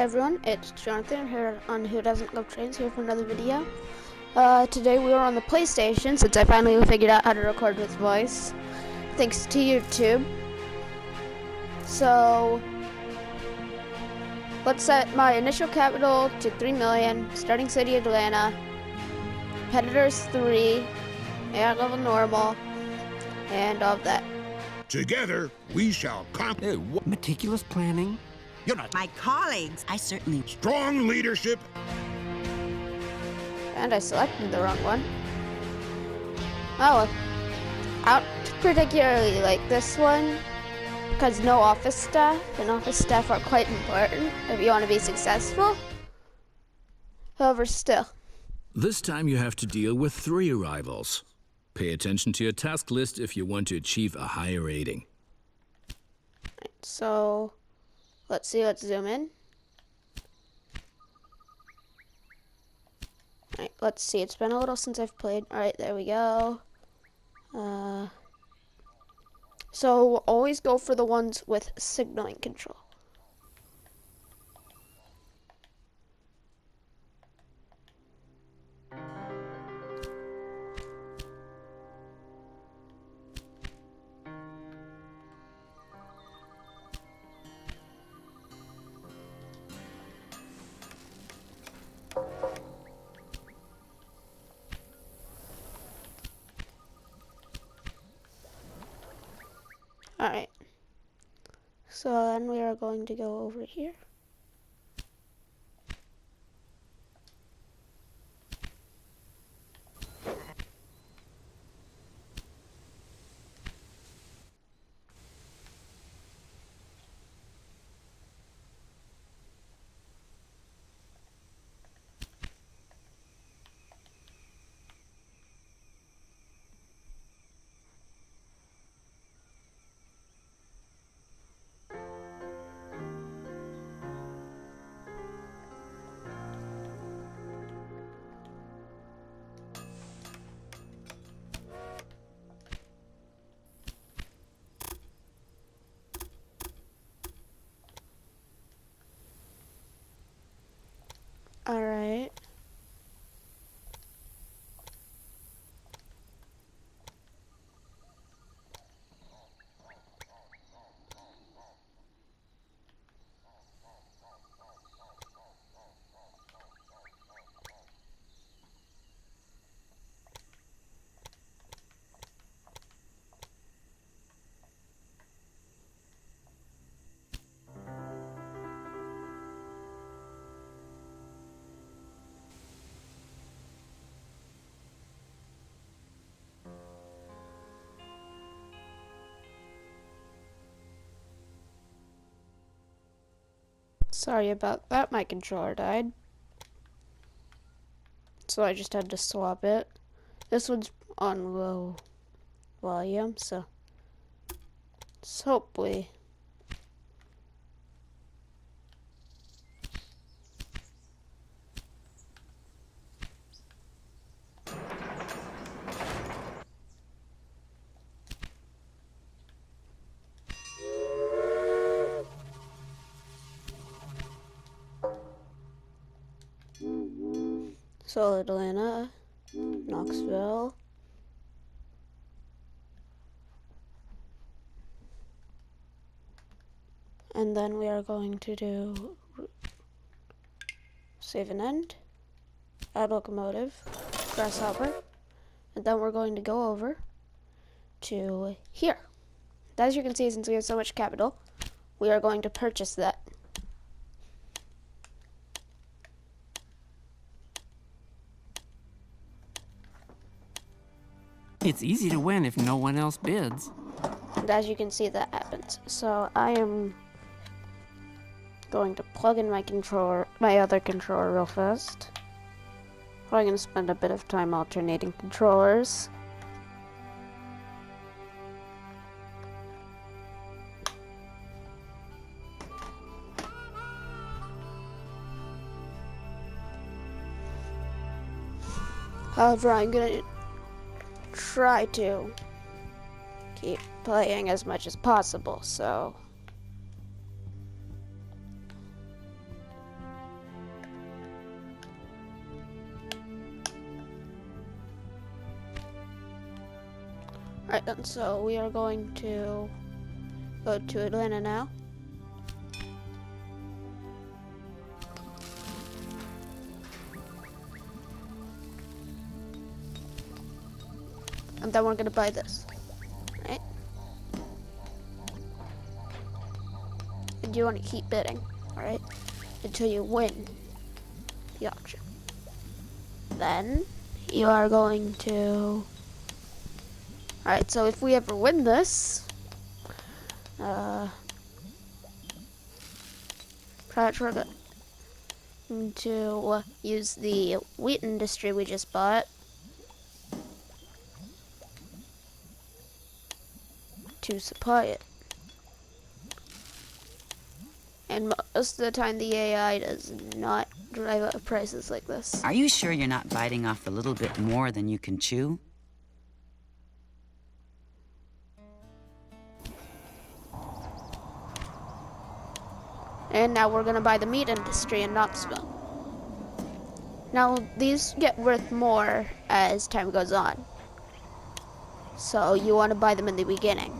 Hey everyone, it's Jonathan here on Who Doesn't Love Trains, here for another video. Today we are on the PlayStation since I finally figured out how to record with voice, thanks to YouTube. So, let's set my initial capital to 3 million, starting city Atlanta, competitors 3, air level normal, and all of that. Together, we shall conquer. Meticulous planning? You're not. My colleagues, I certainly... Strong leadership. And I selected the wrong one. Oh, I don't particularly like this one because no office staff, and office staff are quite important if you want to be successful. However, still. This time you have to deal with 3 arrivals. Pay attention to your task list if you want to achieve a higher rating. So, let's see, let's zoom in. Alright, let's see, it's been a little since I've played. Alright, there we go. So, always go for the ones with signaling control. Alright, so then we are going to go over here. Alright. Sorry about that, my controller died. So I just had to swap it. This one's on low volume, so hopefully. So Atlanta, Knoxville, and then we are going to do save and end, add locomotive, grasshopper, and then we're going to go over to here. As you can see, since we have so much capital, we are going to purchase that. It's easy to win if no one else bids. And as you can see, that happens. So I am going to plug in my other controller real fast. I'm going to spend a bit of time alternating controllers. However, I'm going to try to keep playing as much as possible, so Right then, so we are going to go to Atlanta now. And then we're gonna buy this, right? And you want to keep bidding, alright? Until you win the auction. Then you are going to... Alright, so if we ever win this, perhaps we're going to use the wheat industry we just bought to supply it. And most of the time the AI does not drive up prices like this. Are you sure you're not biting off a little bit more than you can chew? And now we're gonna buy the meat industry in Knoxville. Now these get worth more as time goes on. So you want to buy them in the beginning.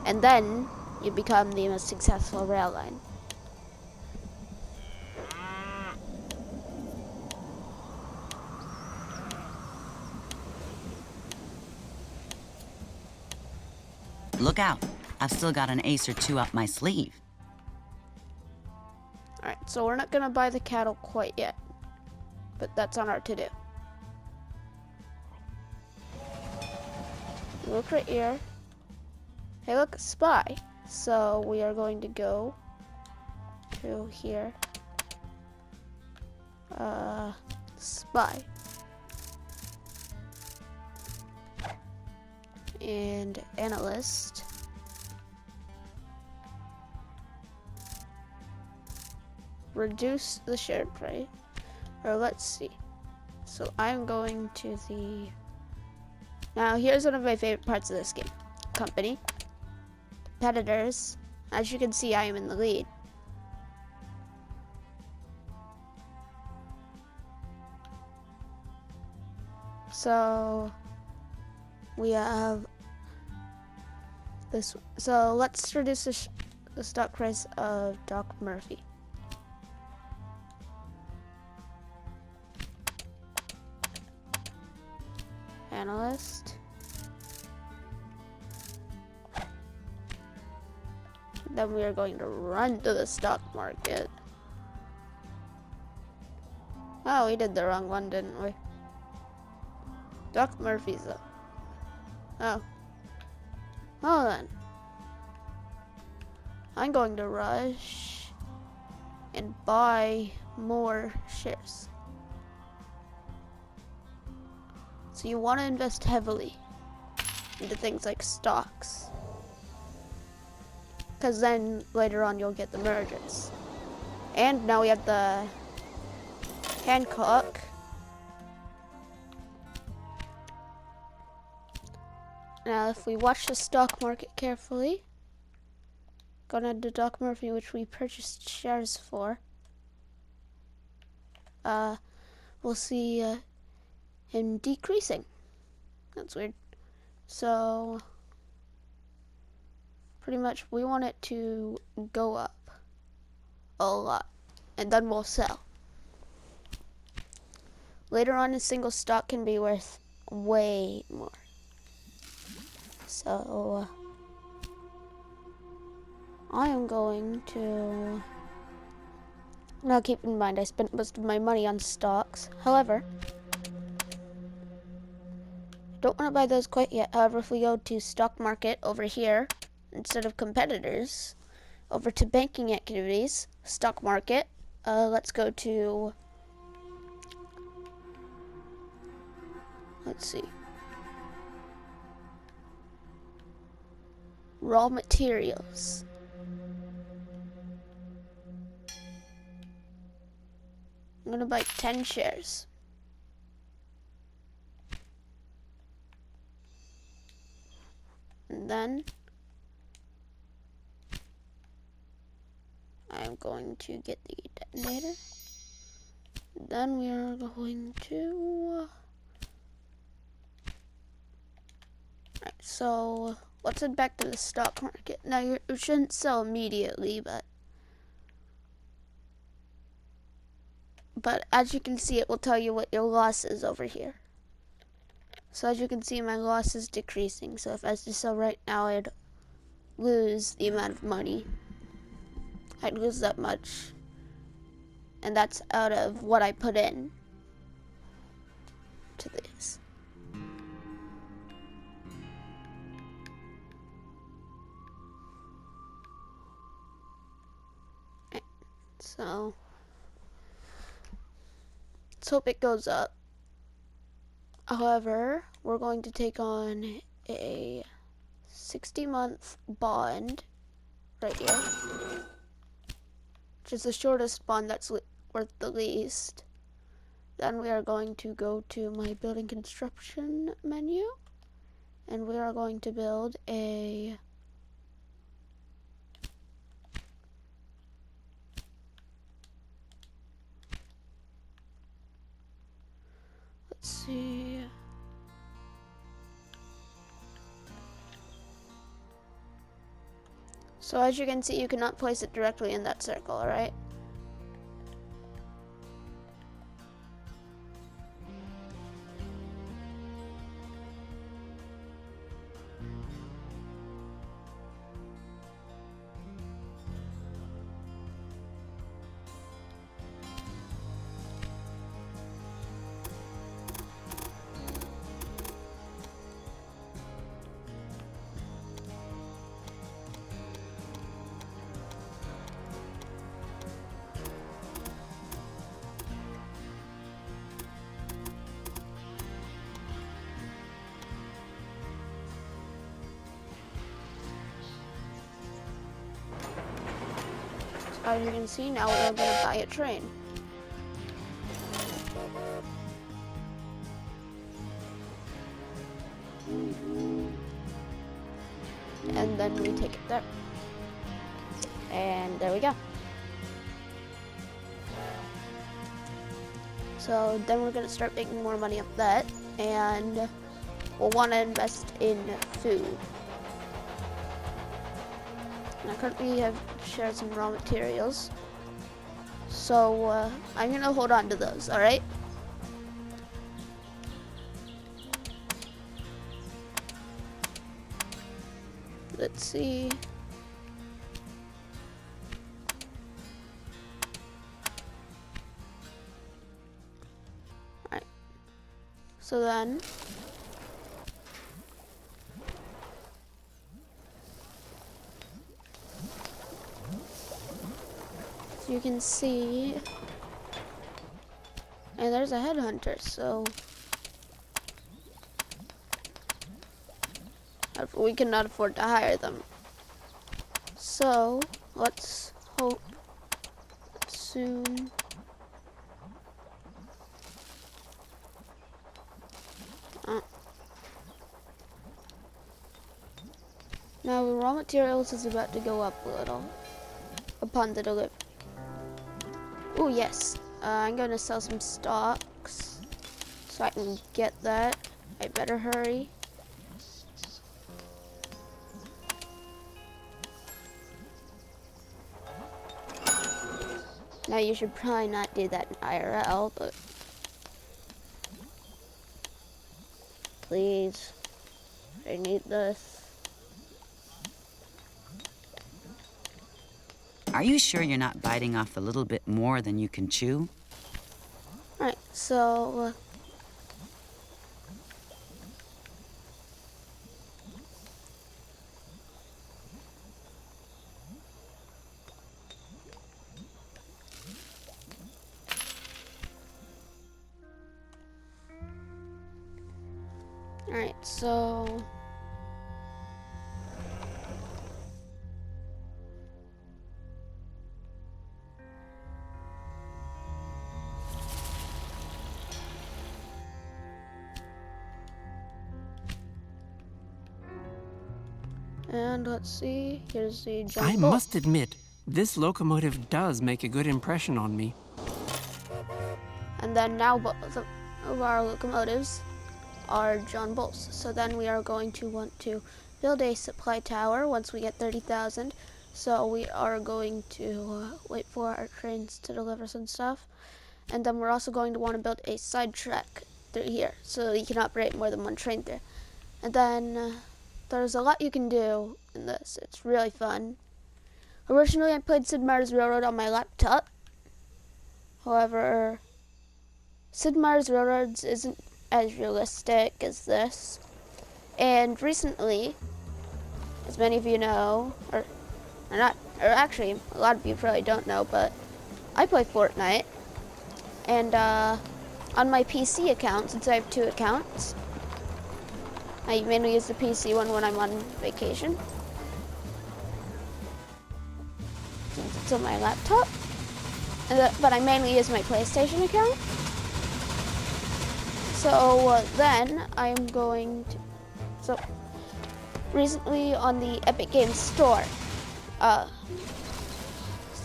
And then you become the most successful rail line. Look out. I've still got an ace or two up my sleeve. Alright, so we're not gonna buy the cattle quite yet. But that's on our to-do. Look right here. Hey, look, spy. So we are going to go to here. Spy. And analyst. Reduce the share price. Or let's see. So I'm going to the... Now here's one of my favorite parts of this game. Company. Competitors. As you can see, I am in the lead. So we have this. So let's reduce the stock price of Doc Murphy. Analyst. Then we are going to run to the stock market. Oh, we did the wrong one, didn't we? Doc Murphy's up. Oh. Well then. I'm going to rush and buy more shares. So you want to invest heavily into things like stocks. Because then later on you'll get the mergers. And now we have the Hancock. Now if we watch the stock market carefully, going to Doc Murphy, which we purchased shares for, we'll see him decreasing. That's weird. So pretty much we want it to go up a lot, and then we'll sell. Later on, a single stock can be worth way more. So I am going to... Now keep in mind I spent most of my money on stocks. However, don't want to buy those quite yet. However, if we go to stock market over here, instead of competitors, over to banking activities, stock market, let's go to, let's see, raw materials. I'm gonna buy 10 shares. And then I'm going to get the detonator. Then we are going to Alright, so let's head back to the stock market. Now, you shouldn't sell immediately, but as you can see, it will tell you what your loss is over here. So as you can see, my loss is decreasing. So if I was to sell right now, I'd lose the amount of money. I'd lose that much. And that's out of what I put in to this. So let's hope it goes up. However, we're going to take on a 60-month bond right here, which is the shortest bond that's worth the least. Then we are going to go to my building construction menu, and we are going to build a see. So as you can see, you cannot place it directly in that circle, alright? As you can see, now we are going to buy a train. And then we take it there. And there we go. So then we're going to start making more money off that. And we'll want to invest in food. And I currently have shared some raw materials. So I'm going to hold on to those, alright? Let's see. Alright. So then you can see, and there's a headhunter, so we cannot afford to hire them. So let's hope soon now the raw materials is about to go up a little upon the delivery. Oh yes, I'm gonna sell some stocks so I can get that. I better hurry. Now you should probably not do that in IRL, but please, I need this. Are you sure you're not biting off a little bit more than you can chew? Alright, so alright, so and let's see, here's the jump. I must admit, this locomotive does make a good impression on me. And then now both of our locomotives are John Bulls. So then we are going to want to build a supply tower once we get 30,000. So we are going to wait for our trains to deliver some stuff. And then we're also going to want to build a side track through here so you can operate more than one train there. And then there's a lot you can do in this. It's really fun. Originally I played Sid Meier's Railroad on my laptop. However, Sid Meier's Railroads isn't as realistic as this. And recently, as many of you know, or actually a lot of you probably don't know, but I play Fortnite. And on my PC account, since I have 2 accounts, I mainly use the PC one when I'm on vacation. Since it's on my laptop. But I mainly use my PlayStation account. So then I'm going to... So recently on the Epic Games Store,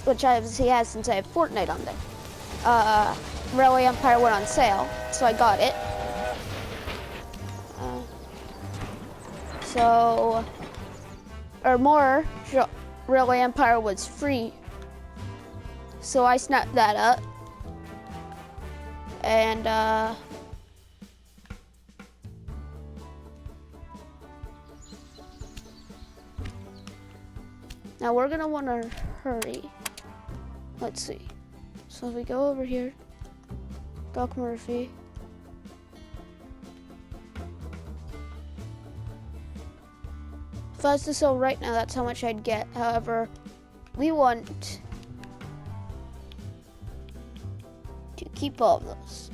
which I obviously has since I have Fortnite on there, Railway Empire went on sale, so I got it. Railway Empire was free, so I snapped that up. And now we're gonna want to hurry. Let's see. So if we go over here, Doc Murphy. If I was to sell right now, that's how much I'd get. However, we want to keep all of those.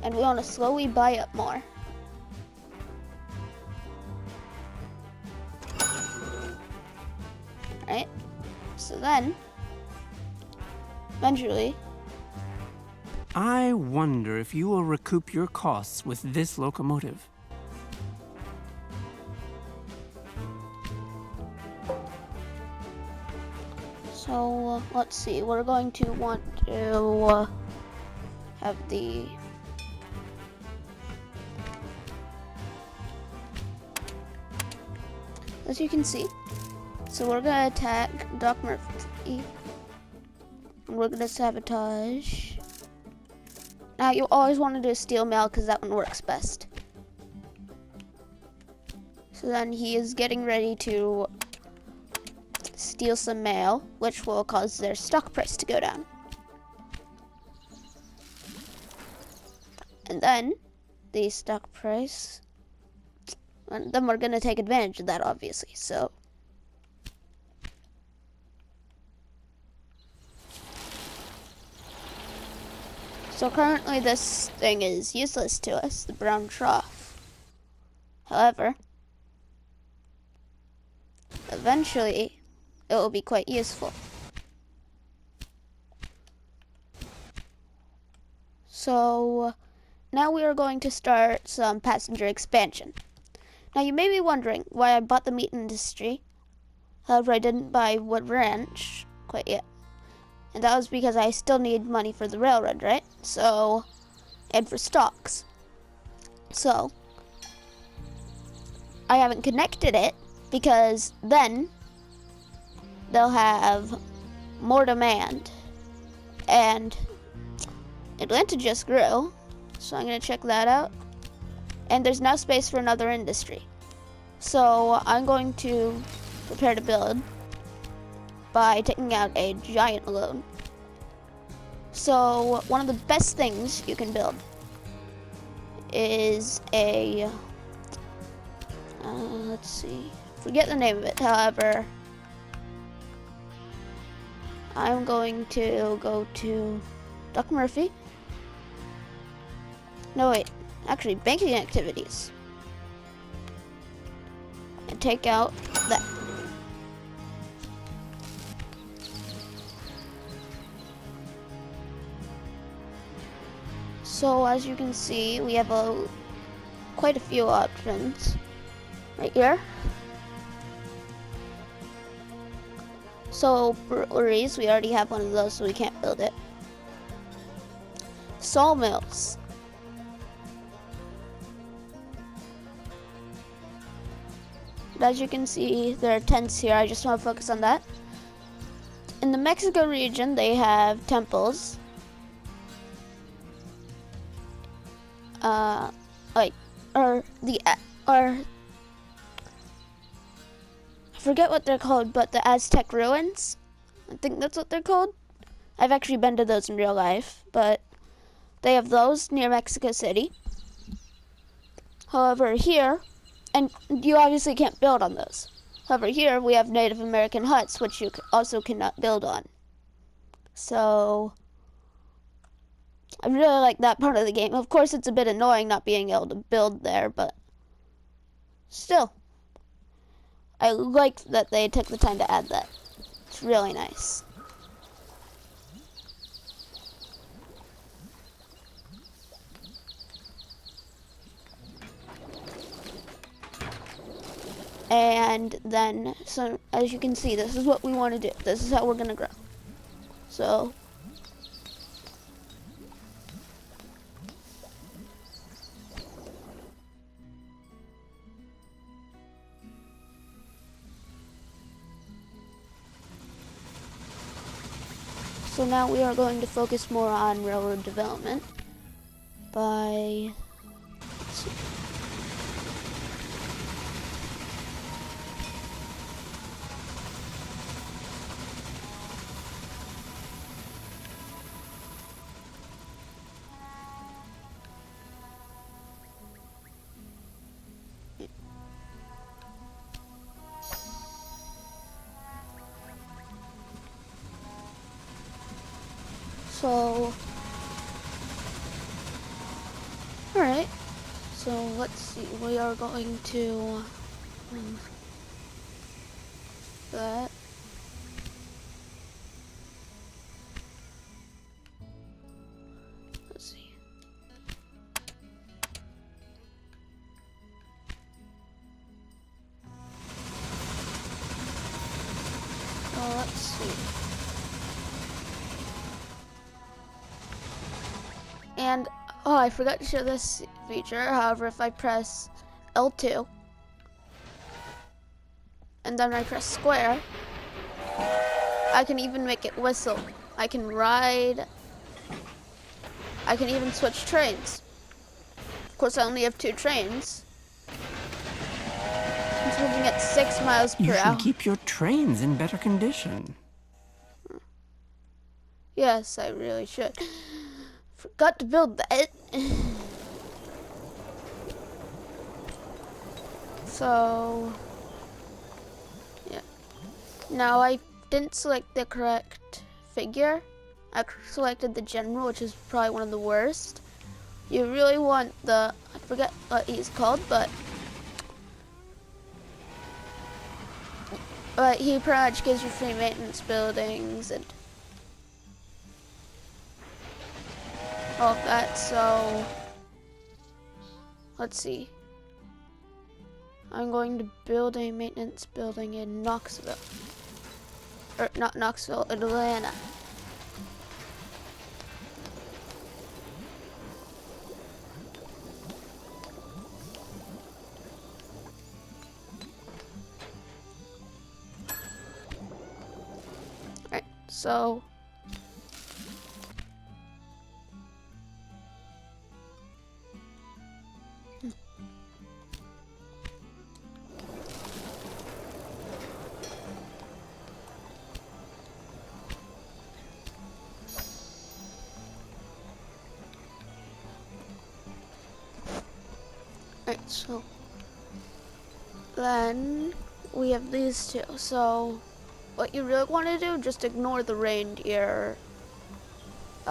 And we want to slowly buy up more. Alright, so then, eventually, I wonder if you will recoup your costs with this locomotive. so let's see, we're going to want to have the as you can see. So we're gonna attack Doc Murphy. And we're gonna sabotage. Now you always want to do steel mail because that one works best. So then he is getting ready to steal some mail, which will cause their stock price to go down. And then the stock price, and then we're gonna take advantage of that, obviously. So currently this thing is useless to us, the brown trough. However, eventually it will be quite useful. So now we are going to start some passenger expansion. Now you may be wondering why I bought the meat industry. However, I didn't buy Wood Ranch quite yet. And that was because I still need money for the railroad, right? So, and for stocks. So, I haven't connected it because then they'll have more demand. And Atlanta just grew, so I'm going to check that out. And there's now space for another industry. So, I'm going to prepare to build by taking out a giant loan. So one of the best things you can build is a, let's see, forget the name of it. However, I'm going to go to Doc Murphy. No, wait, actually banking activities. And take out that. So as you can see, we have quite a few options right here. So breweries, we already have one of those, so we can't build it. sawmills. But as you can see, there are tents here. I just want to focus on that. In the Mexico region, they have temples. I forget what they're called, but the Aztec ruins. I think that's what they're called. I've actually been to those in real life, but they have those near Mexico City. However, here, and you obviously can't build on those. However, here we have Native American huts, which you also cannot build on. So, I really like that part of the game. Of course, it's a bit annoying not being able to build there, but still, I like that they took the time to add that. It's really nice. And then, so as you can see, this is what we want to do. This is how we're going to grow. So, now we are going to focus more on railroad development by, let's see. So, alright, so let's see, we are going to, that, let's see, so let's see. And, oh, I forgot to show this feature. However, if I press L2, and then I press square, I can even make it whistle. I can ride. I can even switch trains. Of course, I only have 2 trains. It's moving at 6 miles per You hour. should keep your trains in better condition. Yes, I really should. Forgot to build that. So, yeah. Now I didn't select the correct figure. I selected the general, which is probably one of the worst. You really want the, I forget what he's called, but he pretty much gives you free maintenance buildings and all of that. So let's see. I'm going to build a maintenance building in Knoxville. Or not Knoxville, Atlanta. Alright, so Alright, so then we have these 2. So what you really want to do, just ignore the reindeer.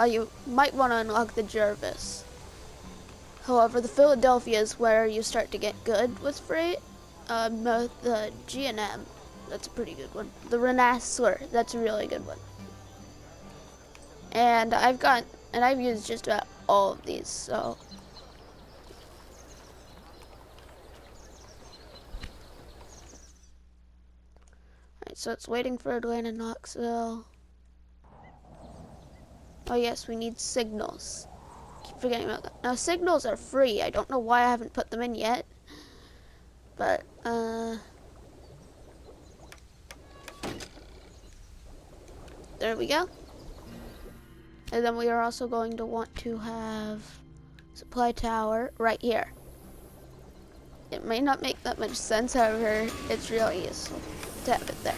You might want to unlock the Jervis. However, the Philadelphia is where you start to get good with freight. No, the G&M, that's a pretty good one. The Rensselaer, that's a really good one. And I've used just about all of these, so. Alright, so it's waiting for Atlanta, Knoxville. Oh yes, we need signals. Keep forgetting about that. Now, signals are free. I don't know why I haven't put them in yet. But, there we go. And then we are also going to want to have supply tower right here. It may not make that much sense, however, it's really useful to have it there.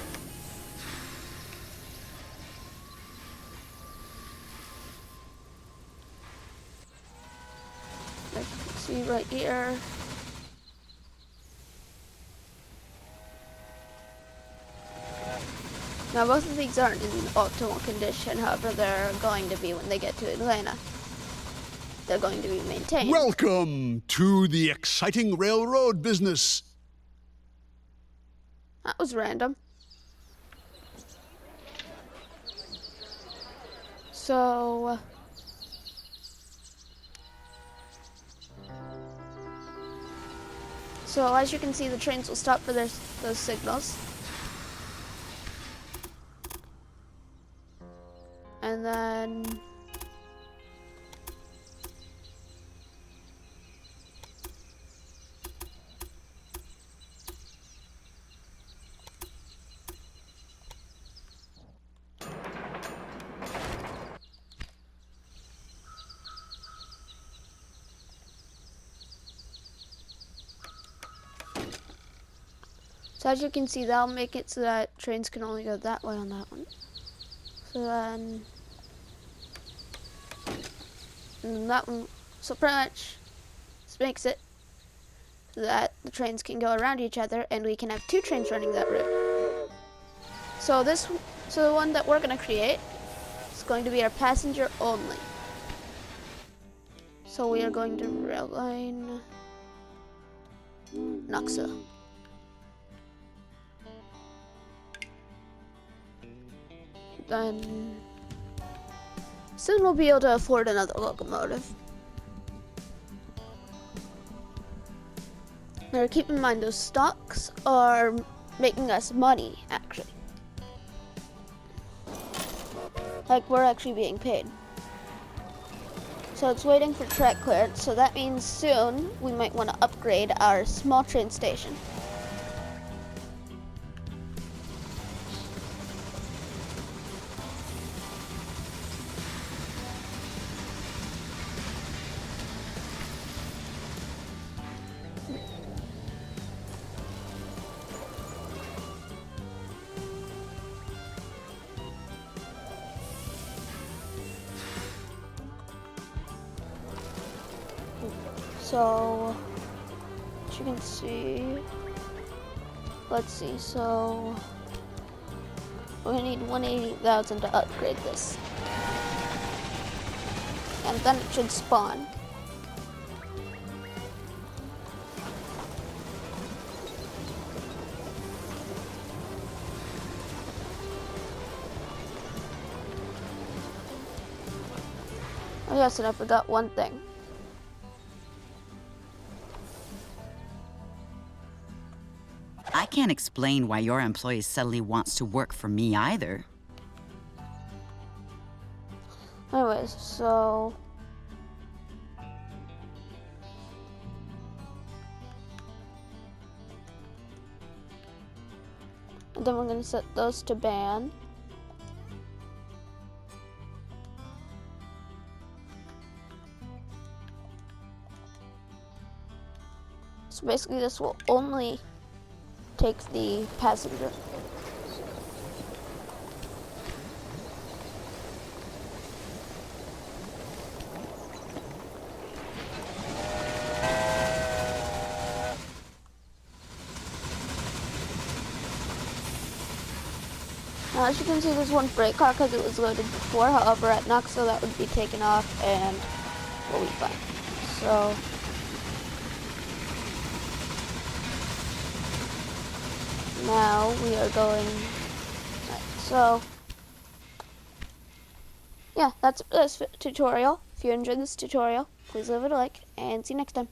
Like you can see right here. Now both of these aren't in optimal condition, however they're going to be when they get to Atlanta. They're going to be maintained. Welcome to the exciting railroad business. That was random. So as you can see, the trains will stop for those signals. And then so as you can see, that'll make it so that trains can only go that way on that one. So then and that one, so pretty much this makes it so that the trains can go around each other and we can have two trains running that route. So the one that we're gonna create is going to be our passenger only. So we are going to rail line Knoxville. Then soon we'll be able to afford another locomotive. Now keep in mind those stocks are making us money actually. Like we're actually being paid. So it's waiting for track clearance, so that means soon we might want to upgrade our small train station. So, as you can see, let's see, so we're gonna need 180,000 to upgrade this. And then it should spawn. Oh yes, and I forgot one thing. I can't explain why your employee suddenly wants to work for me either. Anyways, so and then we're going to set those to ban. So basically this will only take the passenger. Now as you can see, there's one freight car because it was loaded before, however at Knoxville that would be taken off and we'll be fine. So now we are going, so yeah, that's this tutorial. If you enjoyed this tutorial, please leave it a like and see you next time.